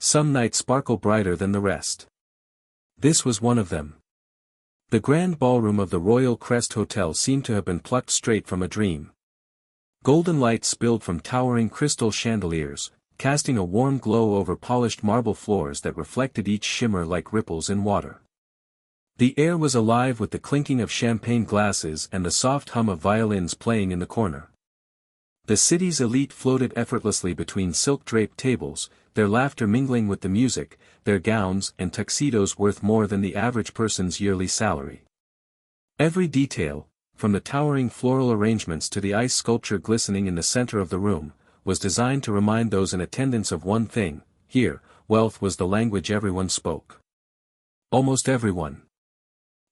Some nights sparkle brighter than the rest. This was one of them. The grand ballroom of the Royal Crest Hotel seemed to have been plucked straight from a dream. Golden light spilled from towering crystal chandeliers, casting a warm glow over polished marble floors that reflected each shimmer like ripples in water. The air was alive with the clinking of champagne glasses and the soft hum of violins playing in the corner. The city's elite floated effortlessly between silk-draped tables, their laughter mingling with the music, their gowns and tuxedos worth more than the average person's yearly salary. Every detail, from the towering floral arrangements to the ice sculpture glistening in the center of the room, was designed to remind those in attendance of one thing: here, wealth was the language everyone spoke. Almost everyone.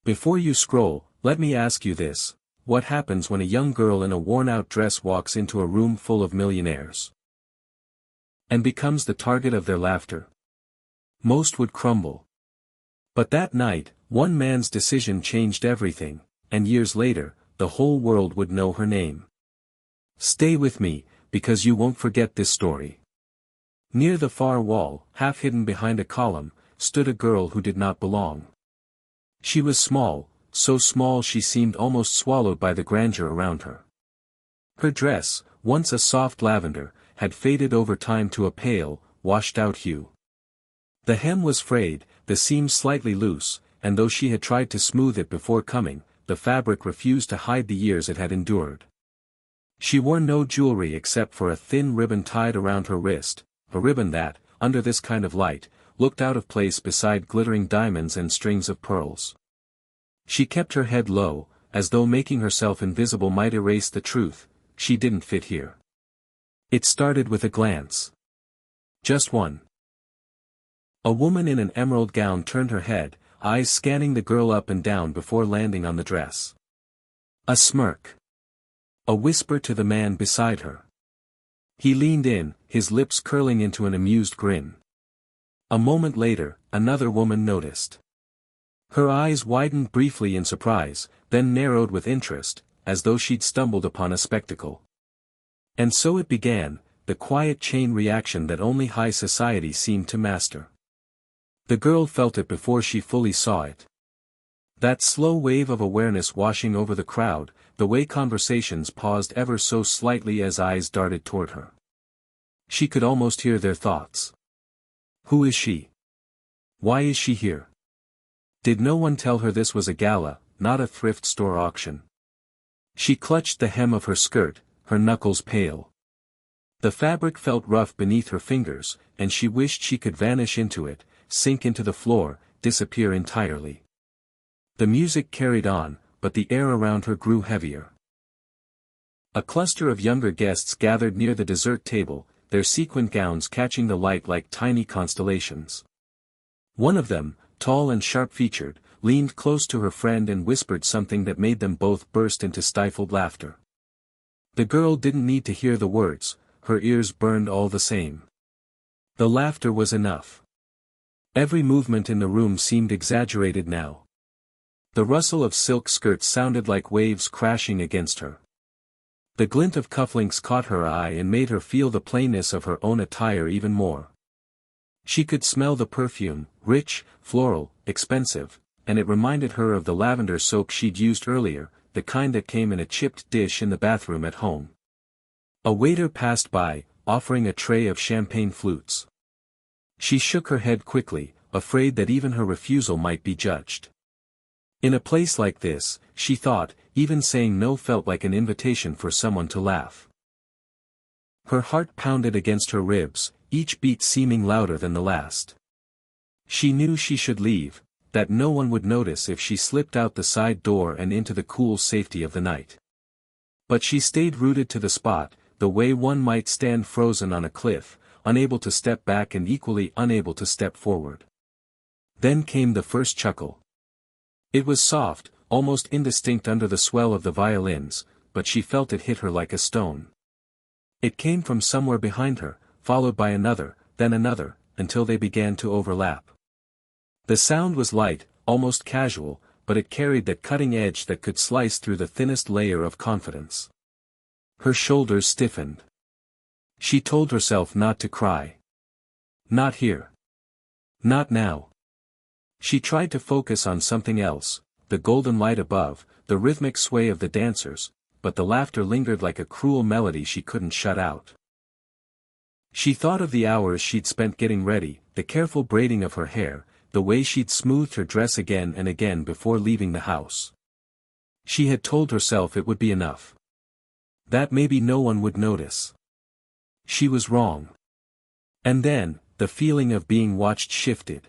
Before you scroll, let me ask you this: what happens when a young girl in a worn-out dress walks into a room full of millionaires and becomes the target of their laughter? Most would crumble. But that night, one man's decision changed everything, and years later, the whole world would know her name. Stay with me, because you won't forget this story. Near the far wall, half hidden behind a column, stood a girl who did not belong. She was small, so small she seemed almost swallowed by the grandeur around her. Her dress, once a soft lavender, had faded over time to a pale, washed-out hue. The hem was frayed, the seams slightly loose, and though she had tried to smooth it before coming, the fabric refused to hide the years it had endured. She wore no jewelry except for a thin ribbon tied around her wrist, a ribbon that, under this kind of light, looked out of place beside glittering diamonds and strings of pearls. She kept her head low, as though making herself invisible might erase the truth: she didn't fit here. It started with a glance. Just one. A woman in an emerald gown turned her head, eyes scanning the girl up and down before landing on the dress. A smirk. A whisper to the man beside her. He leaned in, his lips curling into an amused grin. A moment later, another woman noticed. Her eyes widened briefly in surprise, then narrowed with interest, as though she'd stumbled upon a spectacle. And so it began, the quiet chain reaction that only high society seemed to master. The girl felt it before she fully saw it. That slow wave of awareness washing over the crowd, the way conversations paused ever so slightly as eyes darted toward her. She could almost hear their thoughts. Who is she? Why is she here? Did no one tell her this was a gala, not a thrift store auction? She clutched the hem of her skirt, her knuckles pale. The fabric felt rough beneath her fingers, and she wished she could vanish into it, sink into the floor, disappear entirely. The music carried on, but the air around her grew heavier. A cluster of younger guests gathered near the dessert table, their sequined gowns catching the light like tiny constellations. One of them, tall and sharp-featured, leaned close to her friend and whispered something that made them both burst into stifled laughter. The girl didn't need to hear the words, her ears burned all the same. The laughter was enough. Every movement in the room seemed exaggerated now. The rustle of silk skirts sounded like waves crashing against her. The glint of cufflinks caught her eye and made her feel the plainness of her own attire even more. She could smell the perfume, rich, floral, expensive, and it reminded her of the lavender soap she'd used earlier, the kind that came in a chipped dish in the bathroom at home. A waiter passed by, offering a tray of champagne flutes. She shook her head quickly, afraid that even her refusal might be judged. In a place like this, she thought, even saying no felt like an invitation for someone to laugh. Her heart pounded against her ribs, each beat seeming louder than the last. She knew she should leave, that no one would notice if she slipped out the side door and into the cool safety of the night. But she stayed rooted to the spot, the way one might stand frozen on a cliff, unable to step back and equally unable to step forward. Then came the first chuckle. It was soft, almost indistinct under the swell of the violins, but she felt it hit her like a stone. It came from somewhere behind her, followed by another, then another, until they began to overlap. The sound was light, almost casual, but it carried that cutting edge that could slice through the thinnest layer of confidence. Her shoulders stiffened. She told herself not to cry. Not here. Not now. She tried to focus on something else, the golden light above, the rhythmic sway of the dancers, but the laughter lingered like a cruel melody she couldn't shut out. She thought of the hours she'd spent getting ready, the careful braiding of her hair, the way she'd smoothed her dress again and again before leaving the house. She had told herself it would be enough. That maybe no one would notice. She was wrong. And then, the feeling of being watched shifted.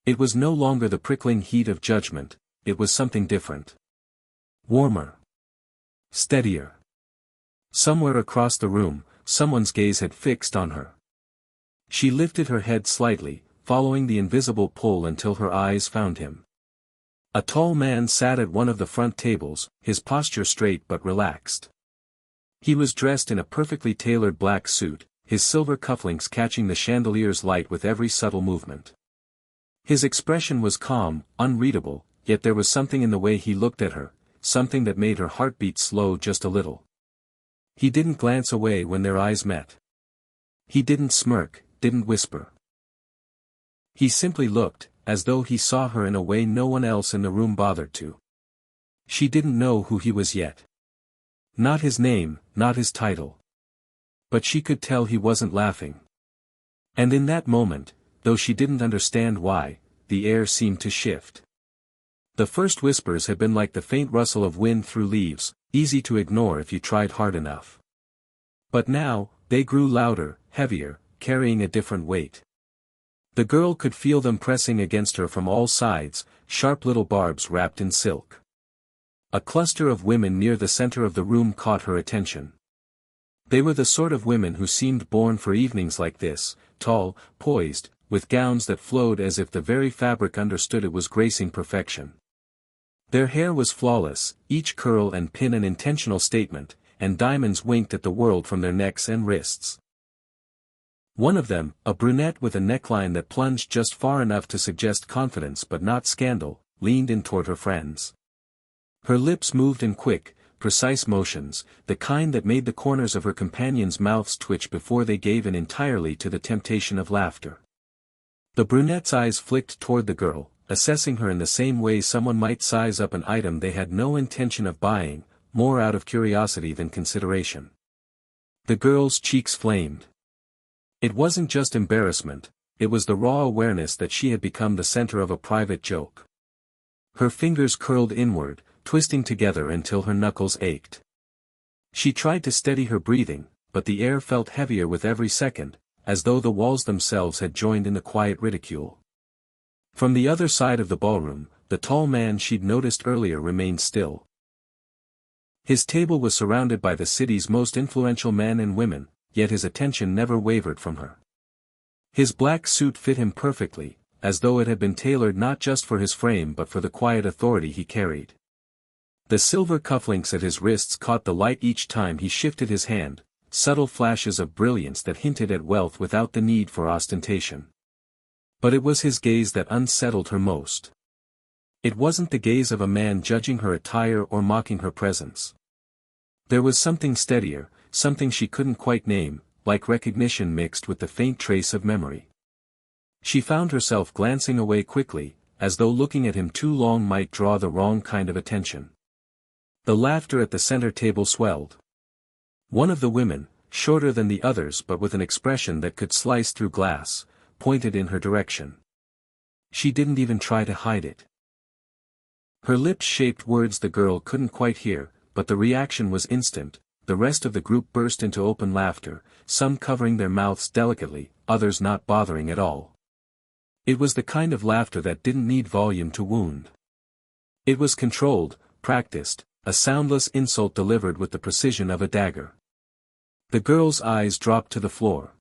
It was no longer the prickling heat of judgment, it was something different. Warmer. Steadier. Somewhere across the room, someone's gaze had fixed on her. She lifted her head slightly, following the invisible pull until her eyes found him. A tall man sat at one of the front tables, his posture straight but relaxed. He was dressed in a perfectly tailored black suit, his silver cufflinks catching the chandelier's light with every subtle movement. His expression was calm, unreadable, yet there was something in the way he looked at her, something that made her heartbeat slow just a little. He didn't glance away when their eyes met. He didn't smirk, didn't whisper. He simply looked, as though he saw her in a way no one else in the room bothered to. She didn't know who he was yet. Not his name, not his title. But she could tell he wasn't laughing. And in that moment, though she didn't understand why, the air seemed to shift. The first whispers had been like the faint rustle of wind through leaves, easy to ignore if you tried hard enough. But now, they grew louder, heavier, carrying a different weight. The girl could feel them pressing against her from all sides, sharp little barbs wrapped in silk. A cluster of women near the center of the room caught her attention. They were the sort of women who seemed born for evenings like this, tall, poised, with gowns that flowed as if the very fabric understood it was gracing perfection. Their hair was flawless, each curl and pin an intentional statement, and diamonds winked at the world from their necks and wrists. One of them, a brunette with a neckline that plunged just far enough to suggest confidence but not scandal, leaned in toward her friends. Her lips moved in quick, precise motions, the kind that made the corners of her companions' mouths twitch before they gave in entirely to the temptation of laughter. The brunette's eyes flicked toward the girl, assessing her in the same way someone might size up an item they had no intention of buying, more out of curiosity than consideration. The girl's cheeks flamed. It wasn't just embarrassment, it was the raw awareness that she had become the center of a private joke. Her fingers curled inward, twisting together until her knuckles ached. She tried to steady her breathing, but the air felt heavier with every second, as though the walls themselves had joined in the quiet ridicule. From the other side of the ballroom, the tall man she'd noticed earlier remained still. His table was surrounded by the city's most influential men and women, yet his attention never wavered from her. His black suit fit him perfectly, as though it had been tailored not just for his frame but for the quiet authority he carried. The silver cufflinks at his wrists caught the light each time he shifted his hand, subtle flashes of brilliance that hinted at wealth without the need for ostentation. But it was his gaze that unsettled her most. It wasn't the gaze of a man judging her attire or mocking her presence. There was something steadier, something she couldn't quite name, like recognition mixed with the faint trace of memory. She found herself glancing away quickly, as though looking at him too long might draw the wrong kind of attention. The laughter at the center table swelled. One of the women, shorter than the others but with an expression that could slice through glass, pointed in her direction. She didn't even try to hide it. Her lips shaped words the girl couldn't quite hear, but the reaction was instant. The rest of the group burst into open laughter, some covering their mouths delicately, others not bothering at all. It was the kind of laughter that didn't need volume to wound. It was controlled, practiced, a soundless insult delivered with the precision of a dagger. The girl's eyes dropped to the floor.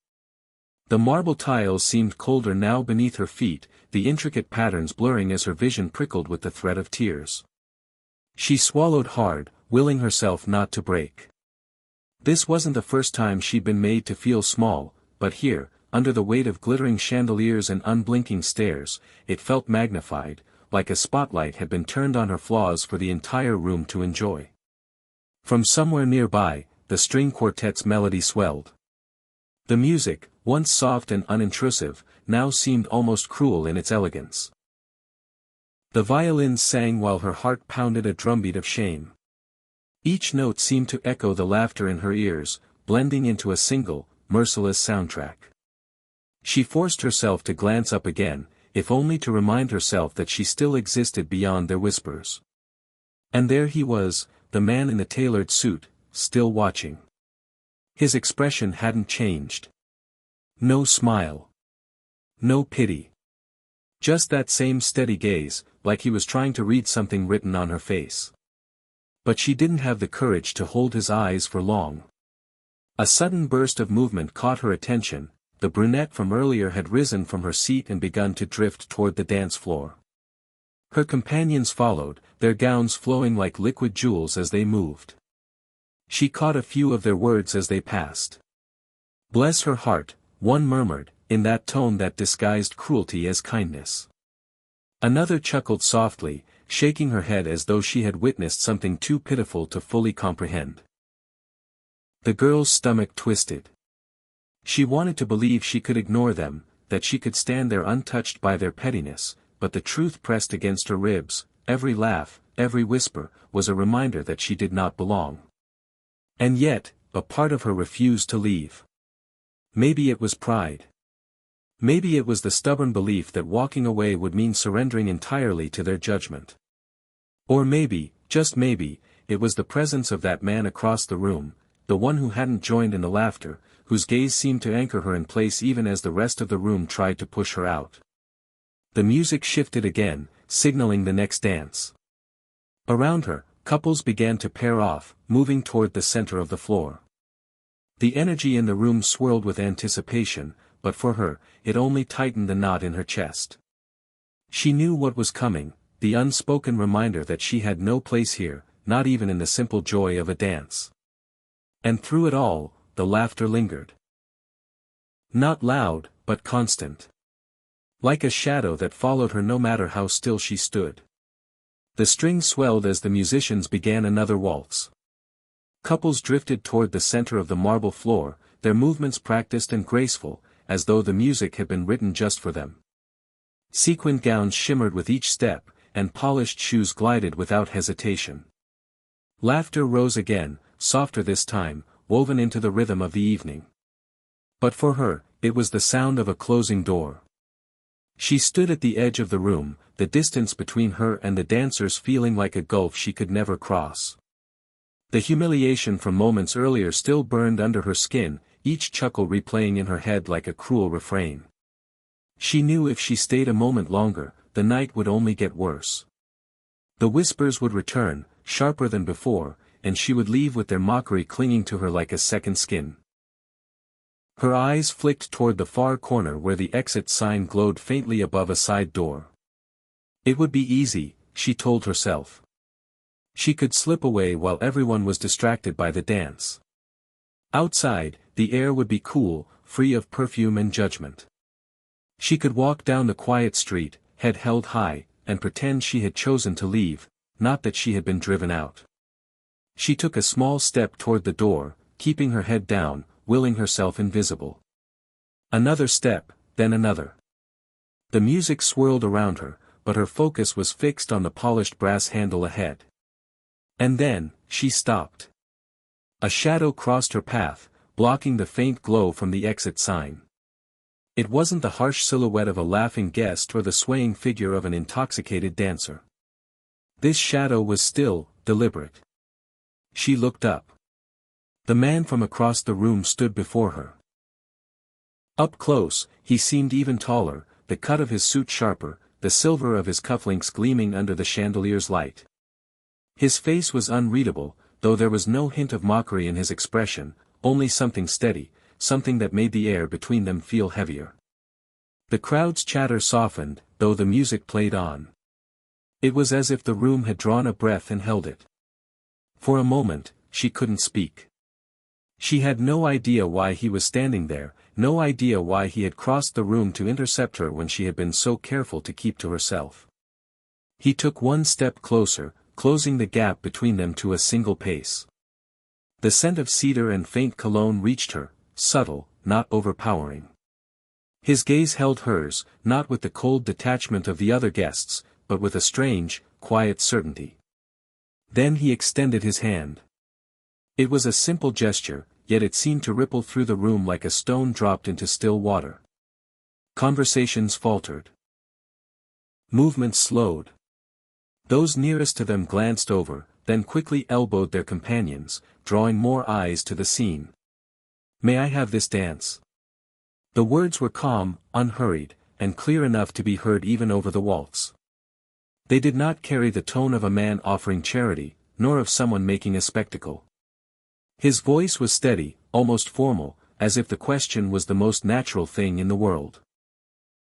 The marble tiles seemed colder now beneath her feet, the intricate patterns blurring as her vision prickled with the threat of tears. She swallowed hard, willing herself not to break. This wasn't the first time she'd been made to feel small, but here, under the weight of glittering chandeliers and unblinking stares, it felt magnified, like a spotlight had been turned on her flaws for the entire room to enjoy. From somewhere nearby, the string quartet's melody swelled. The music, once soft and unintrusive, now seemed almost cruel in its elegance. The violins sang while her heart pounded a drumbeat of shame. Each note seemed to echo the laughter in her ears, blending into a single, merciless soundtrack. She forced herself to glance up again, if only to remind herself that she still existed beyond their whispers. And there he was, the man in the tailored suit, still watching. His expression hadn't changed. No smile. No pity. Just that same steady gaze, like he was trying to read something written on her face. But she didn't have the courage to hold his eyes for long. A sudden burst of movement caught her attention. The brunette from earlier had risen from her seat and begun to drift toward the dance floor. Her companions followed, their gowns flowing like liquid jewels as they moved. She caught a few of their words as they passed. "Bless her heart," one murmured, in that tone that disguised cruelty as kindness. Another chuckled softly, shaking her head as though she had witnessed something too pitiful to fully comprehend. The girl's stomach twisted. She wanted to believe she could ignore them, that she could stand there untouched by their pettiness, but the truth pressed against her ribs. Every laugh, every whisper, was a reminder that she did not belong. And yet, a part of her refused to leave. Maybe it was pride. Maybe it was the stubborn belief that walking away would mean surrendering entirely to their judgment. Or maybe, just maybe, it was the presence of that man across the room, the one who hadn't joined in the laughter, whose gaze seemed to anchor her in place even as the rest of the room tried to push her out. The music shifted again, signaling the next dance. Around her, couples began to pair off, moving toward the center of the floor. The energy in the room swirled with anticipation, but for her, it only tightened the knot in her chest. She knew what was coming, the unspoken reminder that she had no place here, not even in the simple joy of a dance. And through it all, the laughter lingered. Not loud, but constant. Like a shadow that followed her no matter how still she stood. The strings swelled as the musicians began another waltz. Couples drifted toward the center of the marble floor, their movements practiced and graceful, as though the music had been written just for them. Sequined gowns shimmered with each step, and polished shoes glided without hesitation. Laughter rose again, softer this time, woven into the rhythm of the evening. But for her, it was the sound of a closing door. She stood at the edge of the room, the distance between her and the dancers feeling like a gulf she could never cross. The humiliation from moments earlier still burned under her skin, each chuckle replaying in her head like a cruel refrain. She knew if she stayed a moment longer, the night would only get worse. The whispers would return, sharper than before, and she would leave with their mockery clinging to her like a second skin. Her eyes flicked toward the far corner where the exit sign glowed faintly above a side door. It would be easy, she told herself. She could slip away while everyone was distracted by the dance. Outside, the air would be cool, free of perfume and judgment. She could walk down the quiet street, head held high, and pretend she had chosen to leave, not that she had been driven out. She took a small step toward the door, keeping her head down, willing herself invisible. Another step, then another. The music swirled around her, but her focus was fixed on the polished brass handle ahead. And then, she stopped. A shadow crossed her path, blocking the faint glow from the exit sign. It wasn't the harsh silhouette of a laughing guest or the swaying figure of an intoxicated dancer. This shadow was still, deliberate. She looked up. The man from across the room stood before her. Up close, he seemed even taller, the cut of his suit sharper, the silver of his cufflinks gleaming under the chandelier's light. His face was unreadable, though there was no hint of mockery in his expression, only something steady, something that made the air between them feel heavier. The crowd's chatter softened, though the music played on. It was as if the room had drawn a breath and held it. For a moment, she couldn't speak. She had no idea why he was standing there, no idea why he had crossed the room to intercept her when she had been so careful to keep to herself. He took one step closer, closing the gap between them to a single pace. The scent of cedar and faint cologne reached her, subtle, not overpowering. His gaze held hers, not with the cold detachment of the other guests, but with a strange, quiet certainty. Then he extended his hand. It was a simple gesture, yet it seemed to ripple through the room like a stone dropped into still water. Conversations faltered. Movements slowed. Those nearest to them glanced over, then quickly elbowed their companions, drawing more eyes to the scene. "May I have this dance?" The words were calm, unhurried, and clear enough to be heard even over the waltz. They did not carry the tone of a man offering charity, nor of someone making a spectacle. His voice was steady, almost formal, as if the question was the most natural thing in the world.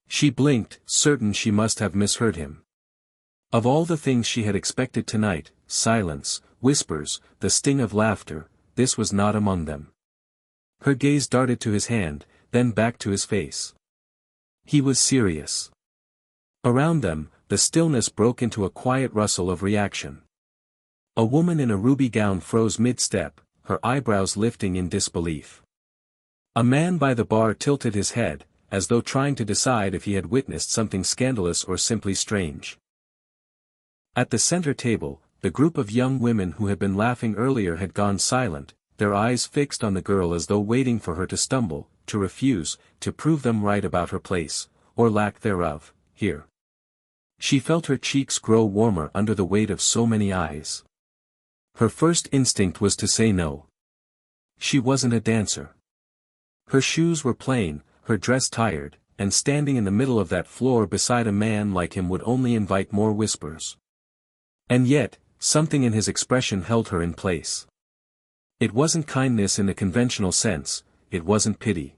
She blinked, certain she must have misheard him. Of all the things she had expected tonight, silence, whispers, the sting of laughter, this was not among them. Her gaze darted to his hand, then back to his face. He was serious. Around them, the stillness broke into a quiet rustle of reaction. A woman in a ruby gown froze mid-step, her eyebrows lifting in disbelief. A man by the bar tilted his head, as though trying to decide if he had witnessed something scandalous or simply strange. At the center table, the group of young women who had been laughing earlier had gone silent, their eyes fixed on the girl as though waiting for her to stumble, to refuse, to prove them right about her place, or lack thereof, here. She felt her cheeks grow warmer under the weight of so many eyes. Her first instinct was to say no. She wasn't a dancer. Her shoes were plain, her dress tired, and standing in the middle of that floor beside a man like him would only invite more whispers. And yet, something in his expression held her in place. It wasn't kindness in the conventional sense, it wasn't pity.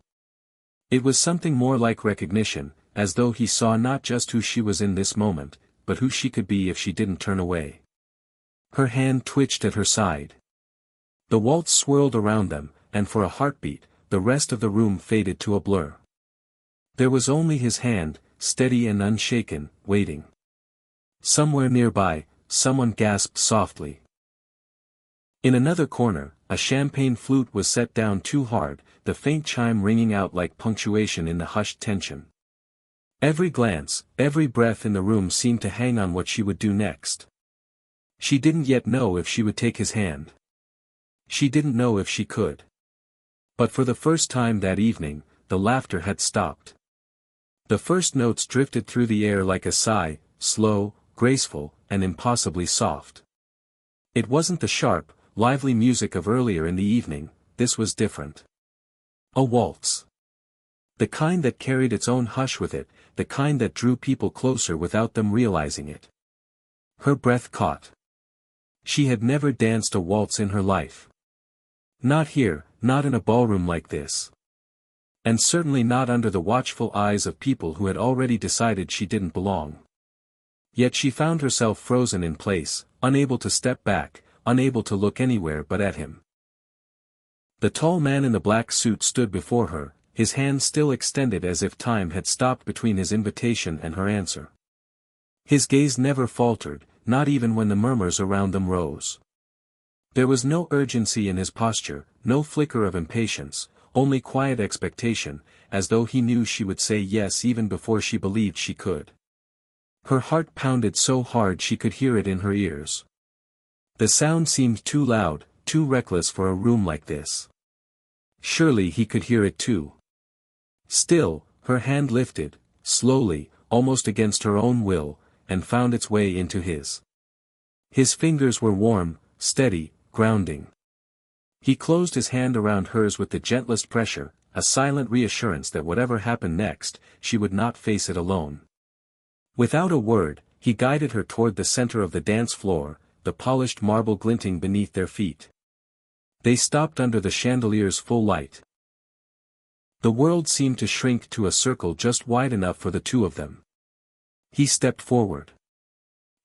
It was something more like recognition, as though he saw not just who she was in this moment, but who she could be if she didn't turn away. Her hand twitched at her side. The waltz swirled around them, and for a heartbeat, the rest of the room faded to a blur. There was only his hand, steady and unshaken, waiting. Somewhere nearby, someone gasped softly. In another corner, a champagne flute was set down too hard, the faint chime ringing out like punctuation in the hushed tension. Every glance, every breath in the room seemed to hang on what she would do next. She didn't yet know if she would take his hand. She didn't know if she could. But for the first time that evening, the laughter had stopped. The first notes drifted through the air like a sigh, slow, graceful, and impossibly soft. It wasn't the sharp, lively music of earlier in the evening, this was different. A waltz. The kind that carried its own hush with it, the kind that drew people closer without them realizing it. Her breath caught. She had never danced a waltz in her life. Not here, not in a ballroom like this. And certainly not under the watchful eyes of people who had already decided she didn't belong. Yet she found herself frozen in place, unable to step back, unable to look anywhere but at him. The tall man in the black suit stood before her, his hand still extended as if time had stopped between his invitation and her answer. His gaze never faltered, not even when the murmurs around them rose. There was no urgency in his posture, no flicker of impatience, only quiet expectation, as though he knew she would say yes even before she believed she could. Her heart pounded so hard she could hear it in her ears. The sound seemed too loud, too reckless for a room like this. Surely he could hear it too. Still, her hand lifted, slowly, almost against her own will, and found its way into his. His fingers were warm, steady, grounding. He closed his hand around hers with the gentlest pressure, a silent reassurance that whatever happened next, she would not face it alone. Without a word, he guided her toward the center of the dance floor, the polished marble glinting beneath their feet. They stopped under the chandelier's full light. The world seemed to shrink to a circle just wide enough for the two of them. He stepped forward.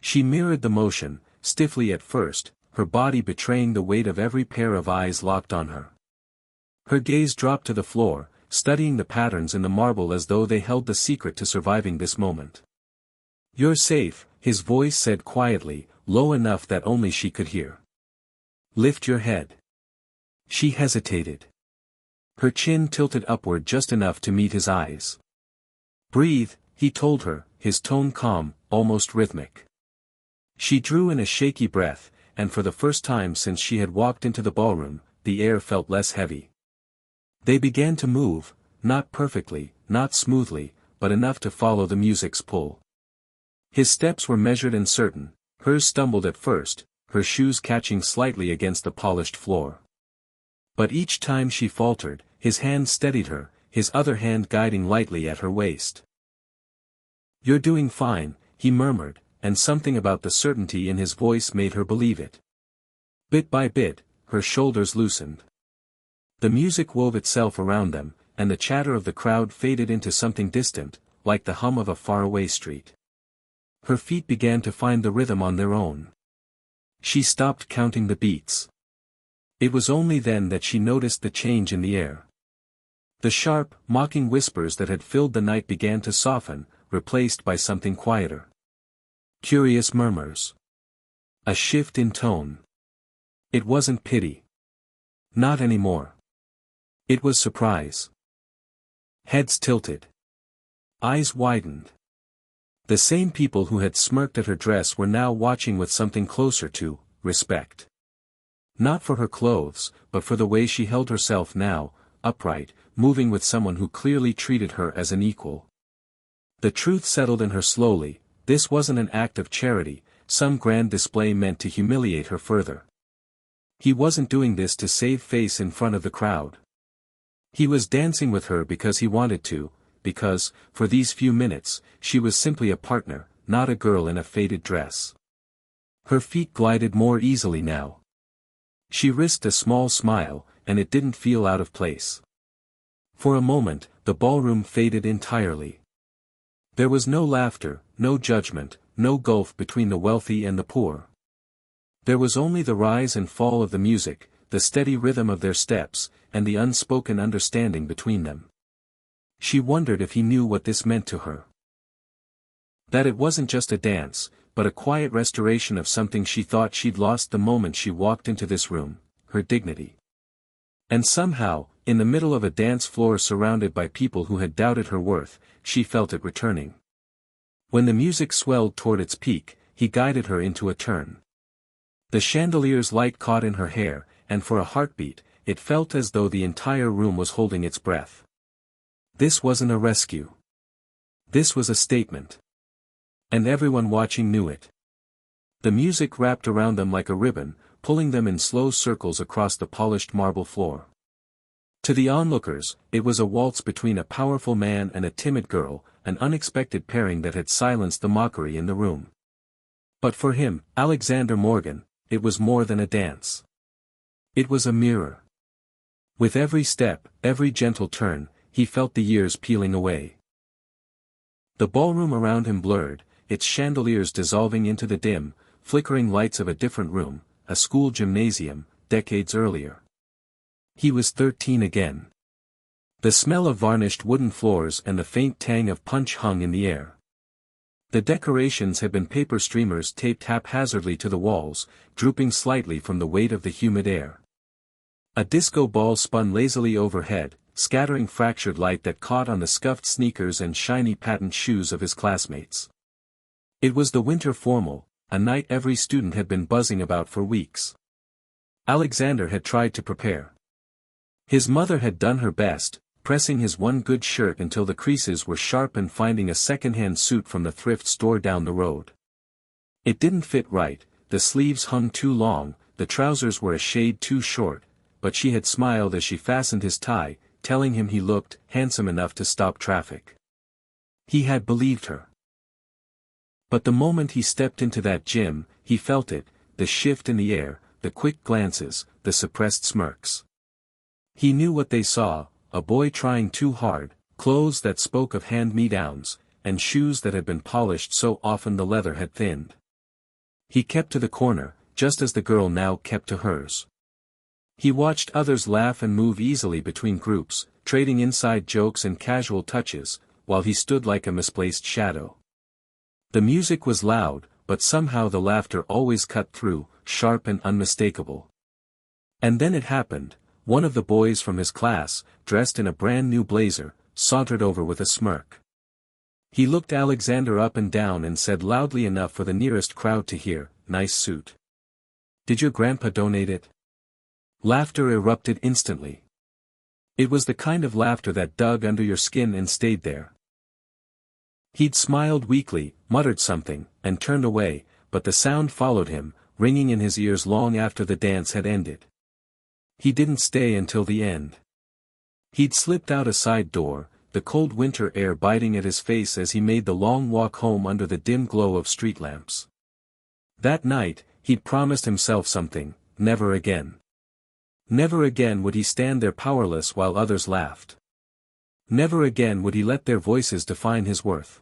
She mirrored the motion, stiffly at first, her body betraying the weight of every pair of eyes locked on her. Her gaze dropped to the floor, studying the patterns in the marble as though they held the secret to surviving this moment. "You're safe," his voice said quietly, low enough that only she could hear. "Lift your head." She hesitated. Her chin tilted upward just enough to meet his eyes. Breathe, he told her, his tone calm, almost rhythmic. She drew in a shaky breath, and for the first time since she had walked into the ballroom, the air felt less heavy. They began to move, not perfectly, not smoothly, but enough to follow the music's pull. His steps were measured and certain, hers stumbled at first, her shoes catching slightly against the polished floor. But each time she faltered, his hand steadied her, his other hand guiding lightly at her waist. "You're doing fine," he murmured, and something about the certainty in his voice made her believe it. Bit by bit, her shoulders loosened. The music wove itself around them, and the chatter of the crowd faded into something distant, like the hum of a faraway street. Her feet began to find the rhythm on their own. She stopped counting the beats. It was only then that she noticed the change in the air. The sharp, mocking whispers that had filled the night began to soften, replaced by something quieter. Curious murmurs. A shift in tone. It wasn't pity. Not anymore. It was surprise. Heads tilted. Eyes widened. The same people who had smirked at her dress were now watching with something closer to respect. Not for her clothes, but for the way she held herself now, upright, moving with someone who clearly treated her as an equal. The truth settled in her slowly, this wasn't an act of charity, some grand display meant to humiliate her further. He wasn't doing this to save face in front of the crowd. He was dancing with her because he wanted to, because, for these few minutes, she was simply a partner, not a girl in a faded dress. Her feet glided more easily now. She risked a small smile, and it didn't feel out of place. For a moment, the ballroom faded entirely. There was no laughter, no judgment, no gulf between the wealthy and the poor. There was only the rise and fall of the music, the steady rhythm of their steps, and the unspoken understanding between them. She wondered if he knew what this meant to her. That it wasn't just a dance, but a quiet restoration of something she thought she'd lost the moment she walked into this room, her dignity. And somehow, in the middle of a dance floor surrounded by people who had doubted her worth, she felt it returning. When the music swelled toward its peak, he guided her into a turn. The chandelier's light caught in her hair, and for a heartbeat, it felt as though the entire room was holding its breath. This wasn't a rescue. This was a statement. And everyone watching knew it. The music wrapped around them like a ribbon, pulling them in slow circles across the polished marble floor. To the onlookers, it was a waltz between a powerful man and a timid girl, an unexpected pairing that had silenced the mockery in the room. But for him, Alexander Morgan, it was more than a dance. It was a mirror. With every step, every gentle turn, he felt the years peeling away. The ballroom around him blurred, its chandeliers dissolving into the dim, flickering lights of a different room, a school gymnasium, decades earlier. He was 13 again. The smell of varnished wooden floors and the faint tang of punch hung in the air. The decorations had been paper streamers taped haphazardly to the walls, drooping slightly from the weight of the humid air. A disco ball spun lazily overhead, scattering fractured light that caught on the scuffed sneakers and shiny patent shoes of his classmates. It was the winter formal, a night every student had been buzzing about for weeks. Alexander had tried to prepare. His mother had done her best, pressing his one good shirt until the creases were sharp and finding a second-hand suit from the thrift store down the road. It didn't fit right, the sleeves hung too long, the trousers were a shade too short, but she had smiled as she fastened his tie, telling him he looked handsome enough to stop traffic. He had believed her. But the moment he stepped into that gym, he felt it, the shift in the air, the quick glances, the suppressed smirks. He knew what they saw, a boy trying too hard, clothes that spoke of hand-me-downs, and shoes that had been polished so often the leather had thinned. He kept to the corner, just as the girl now kept to hers. He watched others laugh and move easily between groups, trading inside jokes and casual touches, while he stood like a misplaced shadow. The music was loud, but somehow the laughter always cut through, sharp and unmistakable. And then it happened, one of the boys from his class, dressed in a brand new blazer, sauntered over with a smirk. He looked Alexander up and down and said loudly enough for the nearest crowd to hear, "Nice suit. Did your grandpa donate it?" Laughter erupted instantly. It was the kind of laughter that dug under your skin and stayed there. He'd smiled weakly, muttered something, and turned away, but the sound followed him, ringing in his ears long after the dance had ended. He didn't stay until the end. He'd slipped out a side door, the cold winter air biting at his face as he made the long walk home under the dim glow of street lamps. That night, he'd promised himself something: never again. Never again would he stand there powerless while others laughed. Never again would he let their voices define his worth.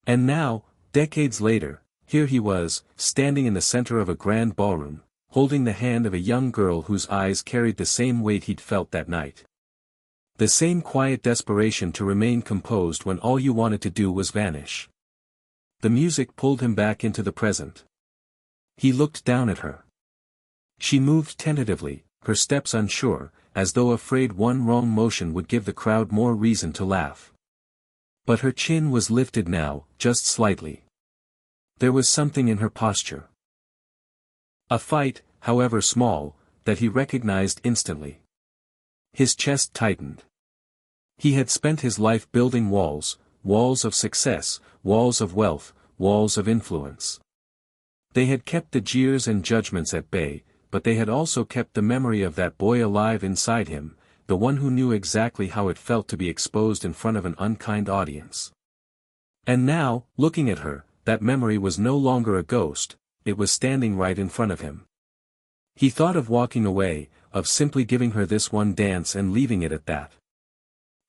And now, decades later, here he was, standing in the center of a grand ballroom, holding the hand of a young girl whose eyes carried the same weight he'd felt that night. The same quiet desperation to remain composed when all you wanted to do was vanish. The music pulled him back into the present. He looked down at her. She moved tentatively, her steps unsure, as though afraid one wrong motion would give the crowd more reason to laugh. But her chin was lifted now, just slightly. There was something in her posture. A fight, however small, that he recognized instantly. His chest tightened. He had spent his life building walls, walls of success, walls of wealth, walls of influence. They had kept the jeers and judgments at bay, but they had also kept the memory of that boy alive inside him, the one who knew exactly how it felt to be exposed in front of an unkind audience. And now, looking at her, that memory was no longer a ghost, it was standing right in front of him. He thought of walking away, of simply giving her this one dance and leaving it at that.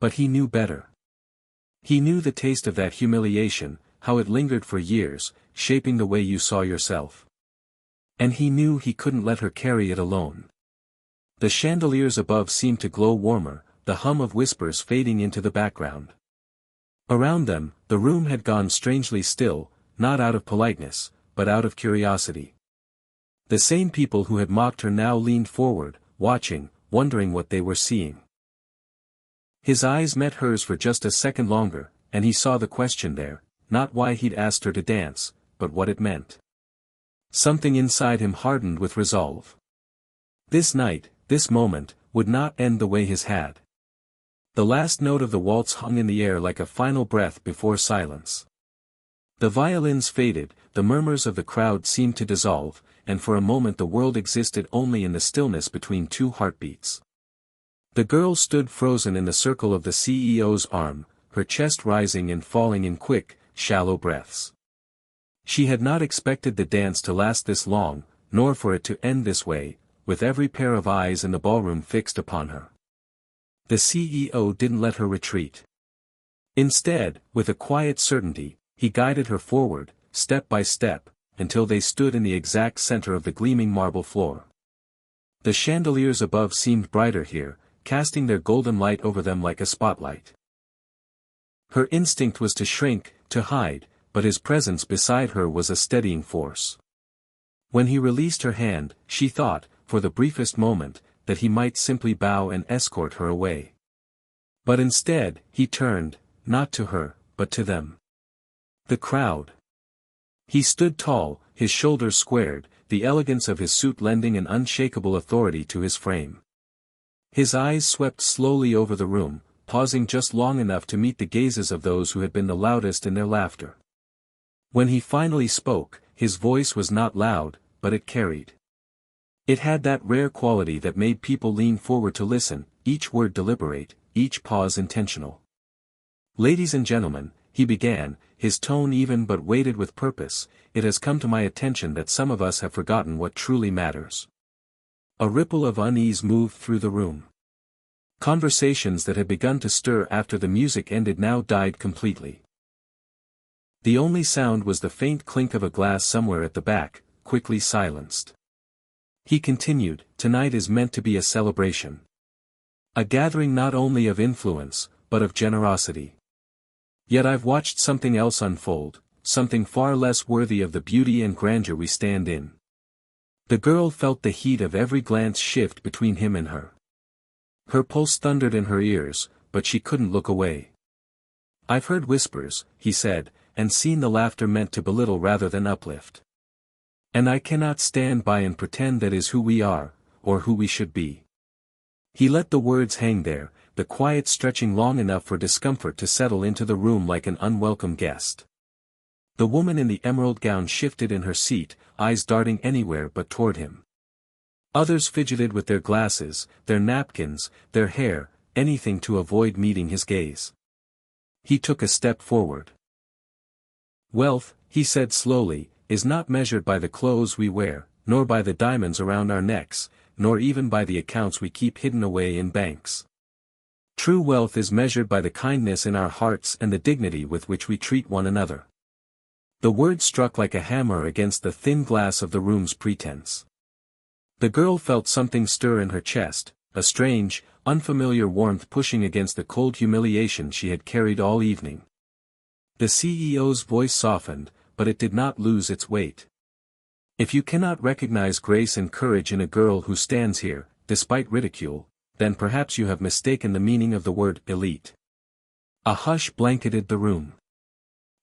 But he knew better. He knew the taste of that humiliation, how it lingered for years, shaping the way you saw yourself. And he knew he couldn't let her carry it alone. The chandeliers above seemed to glow warmer, the hum of whispers fading into the background. Around them, the room had gone strangely still, not out of politeness, but out of curiosity. The same people who had mocked her now leaned forward, watching, wondering what they were seeing. His eyes met hers for just a second longer, and he saw the question there, not why he'd asked her to dance, but what it meant. Something inside him hardened with resolve. This night, this moment, would not end the way his had. The last note of the waltz hung in the air like a final breath before silence. The violins faded, the murmurs of the crowd seemed to dissolve, and for a moment the world existed only in the stillness between two heartbeats. The girl stood frozen in the circle of the CEO's arm, her chest rising and falling in quick, shallow breaths. She had not expected the dance to last this long, nor for it to end this way, with every pair of eyes in the ballroom fixed upon her. The CEO didn't let her retreat. Instead, with a quiet certainty, he guided her forward, step by step, until they stood in the exact center of the gleaming marble floor. The chandeliers above seemed brighter here, casting their golden light over them like a spotlight. Her instinct was to shrink, to hide, but his presence beside her was a steadying force. When he released her hand, she thought, for the briefest moment, that he might simply bow and escort her away. But instead, he turned, not to her, but to them. The crowd. He stood tall, his shoulders squared, the elegance of his suit lending an unshakable authority to his frame. His eyes swept slowly over the room, pausing just long enough to meet the gazes of those who had been the loudest in their laughter. When he finally spoke, his voice was not loud, but it carried. It had that rare quality that made people lean forward to listen, each word deliberate, each pause intentional. "Ladies and gentlemen," he began, his tone even but weighted with purpose, "it has come to my attention that some of us have forgotten what truly matters." A ripple of unease moved through the room. Conversations that had begun to stir after the music ended now died completely. The only sound was the faint clink of a glass somewhere at the back, quickly silenced. He continued, "Tonight is meant to be a celebration. A gathering not only of influence, but of generosity. Yet I've watched something else unfold, something far less worthy of the beauty and grandeur we stand in." The girl felt the heat of every glance shift between him and her. Her pulse thundered in her ears, but she couldn't look away. "I've heard whispers," he said, "and seen the laughter meant to belittle rather than uplift. And I cannot stand by and pretend that is who we are, or who we should be." He let the words hang there, the quiet stretching long enough for discomfort to settle into the room like an unwelcome guest. The woman in the emerald gown shifted in her seat, eyes darting anywhere but toward him. Others fidgeted with their glasses, their napkins, their hair, anything to avoid meeting his gaze. He took a step forward. "Wealth," he said slowly, "is not measured by the clothes we wear, nor by the diamonds around our necks, nor even by the accounts we keep hidden away in banks. True wealth is measured by the kindness in our hearts and the dignity with which we treat one another." The word struck like a hammer against the thin glass of the room's pretense. The girl felt something stir in her chest, a strange, unfamiliar warmth pushing against the cold humiliation she had carried all evening. The CEO's voice softened, but it did not lose its weight. "If you cannot recognize grace and courage in a girl who stands here, despite ridicule, then perhaps you have mistaken the meaning of the word elite." A hush blanketed the room.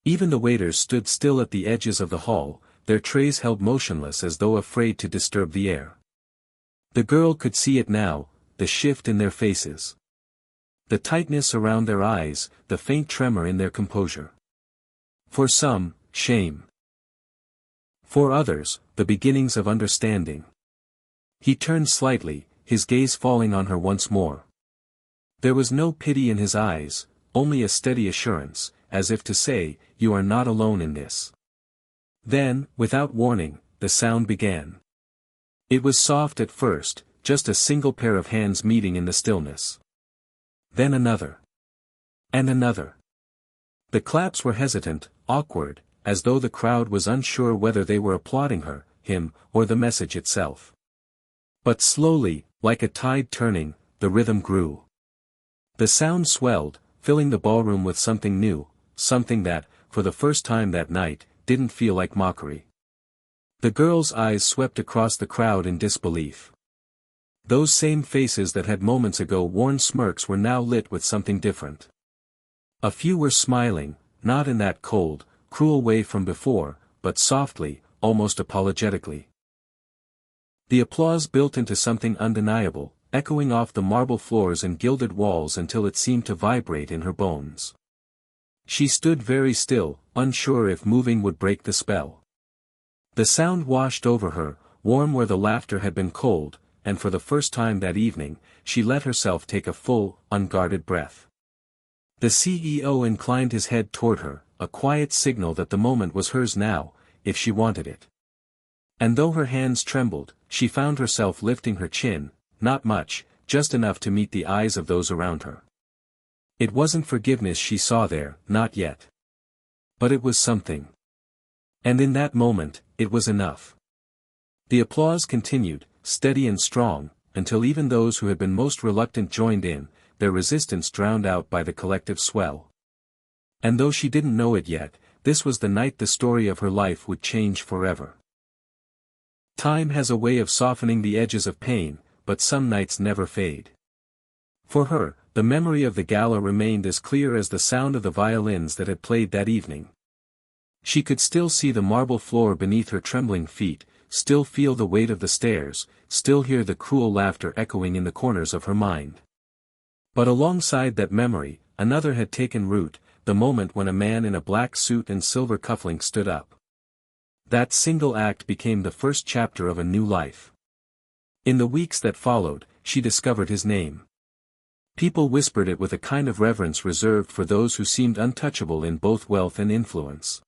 Even the waiters stood still at the edges of the hall, their trays held motionless as though afraid to disturb the air. The girl could see it now, the shift in their faces. The tightness around their eyes, the faint tremor in their composure. For some, shame. For others, the beginnings of understanding. He turned slightly, his gaze falling on her once more. There was no pity in his eyes, only a steady assurance, as if to say, "You are not alone in this." Then, without warning, the sound began. It was soft at first, just a single pair of hands meeting in the stillness. Then another. And another. The claps were hesitant, awkward, as though the crowd was unsure whether they were applauding her, him, or the message itself. But slowly, like a tide turning, the rhythm grew. The sound swelled, filling the ballroom with something new, something that, for the first time that night, didn't feel like mockery. The girl's eyes swept across the crowd in disbelief. Those same faces that had moments ago worn smirks were now lit with something different. A few were smiling, not in that cold, cruel way from before, but softly, almost apologetically. The applause built into something undeniable, echoing off the marble floors and gilded walls until it seemed to vibrate in her bones. She stood very still, unsure if moving would break the spell. The sound washed over her, warm where the laughter had been cold, and for the first time that evening, she let herself take a full, unguarded breath. The CEO inclined his head toward her, a quiet signal that the moment was hers now, if she wanted it. And though her hands trembled, she found herself lifting her chin, not much, just enough to meet the eyes of those around her. It wasn't forgiveness she saw there, not yet. But it was something. And in that moment, it was enough. The applause continued, steady and strong, until even those who had been most reluctant joined in, their resistance drowned out by the collective swell. And though she didn't know it yet, this was the night the story of her life would change forever. Time has a way of softening the edges of pain, but some nights never fade. For her, the memory of the gala remained as clear as the sound of the violins that had played that evening. She could still see the marble floor beneath her trembling feet, still feel the weight of the stairs, still hear the cruel laughter echoing in the corners of her mind. But alongside that memory, another had taken root, the moment when a man in a black suit and silver cufflinks stood up. That single act became the first chapter of a new life. In the weeks that followed, she discovered his name. People whispered it with a kind of reverence reserved for those who seemed untouchable in both wealth and influence.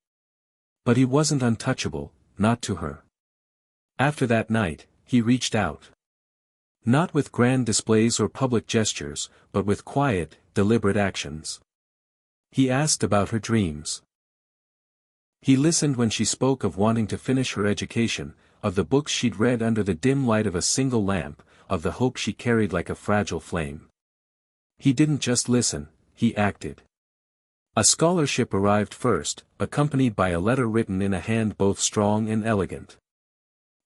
But he wasn't untouchable, not to her. After that night, he reached out. Not with grand displays or public gestures, but with quiet, deliberate actions. He asked about her dreams. He listened when she spoke of wanting to finish her education, of the books she'd read under the dim light of a single lamp, of the hope she carried like a fragile flame. He didn't just listen, he acted. A scholarship arrived first, accompanied by a letter written in a hand both strong and elegant.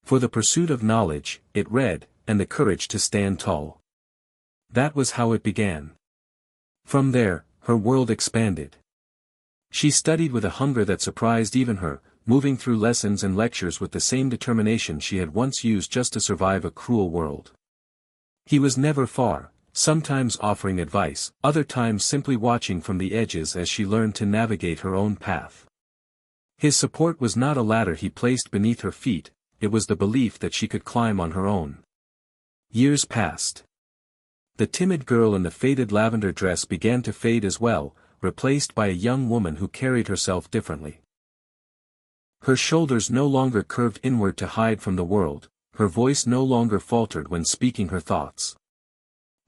For the pursuit of knowledge, it read, and the courage to stand tall. That was how it began. From there, her world expanded. She studied with a hunger that surprised even her, moving through lessons and lectures with the same determination she had once used just to survive a cruel world. He was never far, sometimes offering advice, other times simply watching from the edges as she learned to navigate her own path. His support was not a ladder he placed beneath her feet, it was the belief that she could climb on her own. Years passed. The timid girl in the faded lavender dress began to fade as well, replaced by a young woman who carried herself differently. Her shoulders no longer curved inward to hide from the world, her voice no longer faltered when speaking her thoughts.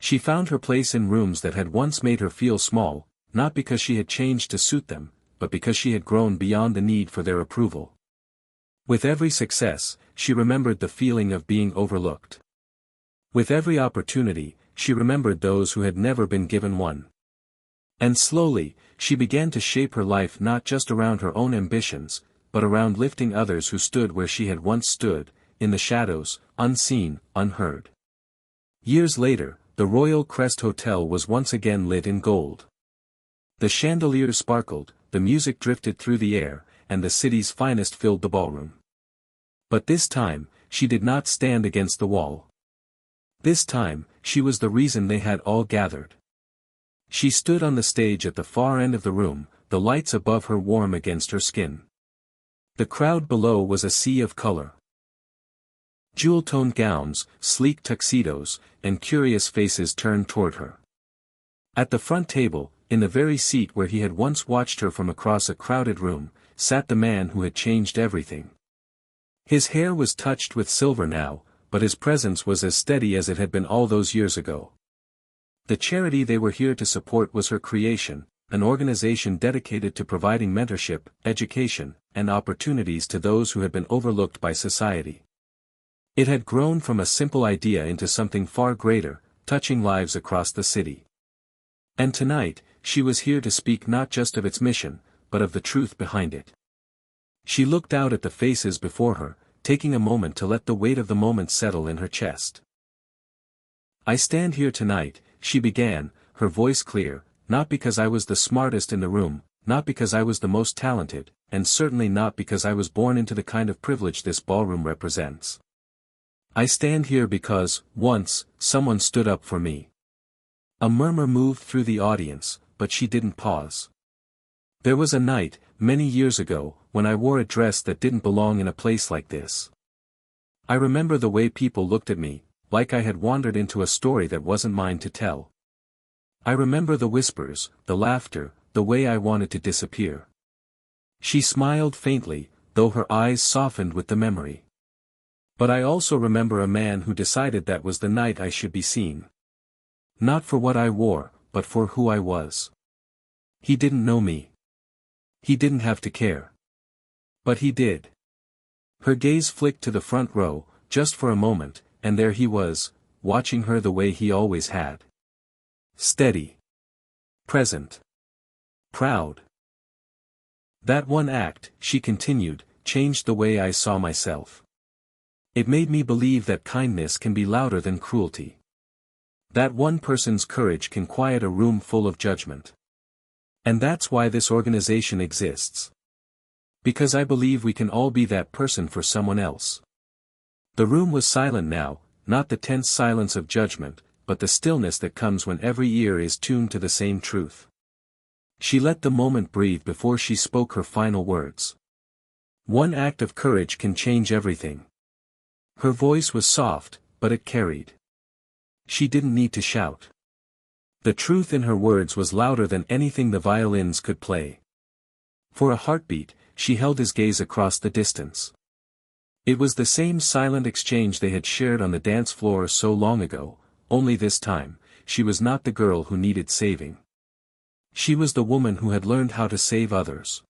She found her place in rooms that had once made her feel small, not because she had changed to suit them, but because she had grown beyond the need for their approval. With every success, she remembered the feeling of being overlooked. With every opportunity, she remembered those who had never been given one. And slowly, she began to shape her life not just around her own ambitions, but around lifting others who stood where she had once stood, in the shadows, unseen, unheard. Years later, the Royal Crest Hotel was once again lit in gold. The chandeliers sparkled, the music drifted through the air, and the city's finest filled the ballroom. But this time, she did not stand against the wall. This time, she was the reason they had all gathered. She stood on the stage at the far end of the room, the lights above her warm against her skin. The crowd below was a sea of color. Jewel-toned gowns, sleek tuxedos, and curious faces turned toward her. At the front table, in the very seat where he had once watched her from across a crowded room, sat the man who had changed everything. His hair was touched with silver now, but his presence was as steady as it had been all those years ago. The charity they were here to support was her creation, an organization dedicated to providing mentorship, education, and opportunities to those who had been overlooked by society. It had grown from a simple idea into something far greater, touching lives across the city. And tonight, she was here to speak not just of its mission, but of the truth behind it. She looked out at the faces before her, taking a moment to let the weight of the moment settle in her chest. "I stand here tonight," she began, her voice clear, "not because I was the smartest in the room, not because I was the most talented, and certainly not because I was born into the kind of privilege this ballroom represents. I stand here because, once, someone stood up for me." A murmur moved through the audience, but she didn't pause. "There was a night, many years ago, when I wore a dress that didn't belong in a place like this. I remember the way people looked at me, like I had wandered into a story that wasn't mine to tell. I remember the whispers, the laughter, the way I wanted to disappear." She smiled faintly, though her eyes softened with the memory. "But I also remember a man who decided that was the night I should be seen. Not for what I wore, but for who I was. He didn't know me. He didn't have to care. But he did." Her gaze flicked to the front row, just for a moment, and there he was, watching her the way he always had. Steady. Present. Proud. "That one act," she continued, "changed the way I saw myself. It made me believe that kindness can be louder than cruelty. That one person's courage can quiet a room full of judgment. And that's why this organization exists. Because I believe we can all be that person for someone else." The room was silent now, not the tense silence of judgment, but the stillness that comes when every ear is tuned to the same truth. She let the moment breathe before she spoke her final words. "One act of courage can change everything." Her voice was soft, but it carried. She didn't need to shout. The truth in her words was louder than anything the violins could play. For a heartbeat, she held his gaze across the distance. It was the same silent exchange they had shared on the dance floor so long ago, only this time, she was not the girl who needed saving. She was the woman who had learned how to save others.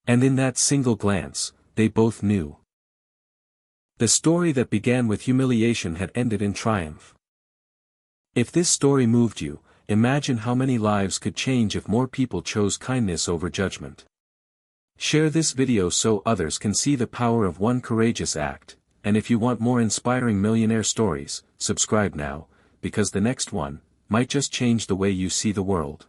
And in that single glance, they both knew. The story that began with humiliation had ended in triumph. If this story moved you, imagine how many lives could change if more people chose kindness over judgment. Share this video so others can see the power of one courageous act, and if you want more inspiring millionaire stories, subscribe now, because the next one might just change the way you see the world.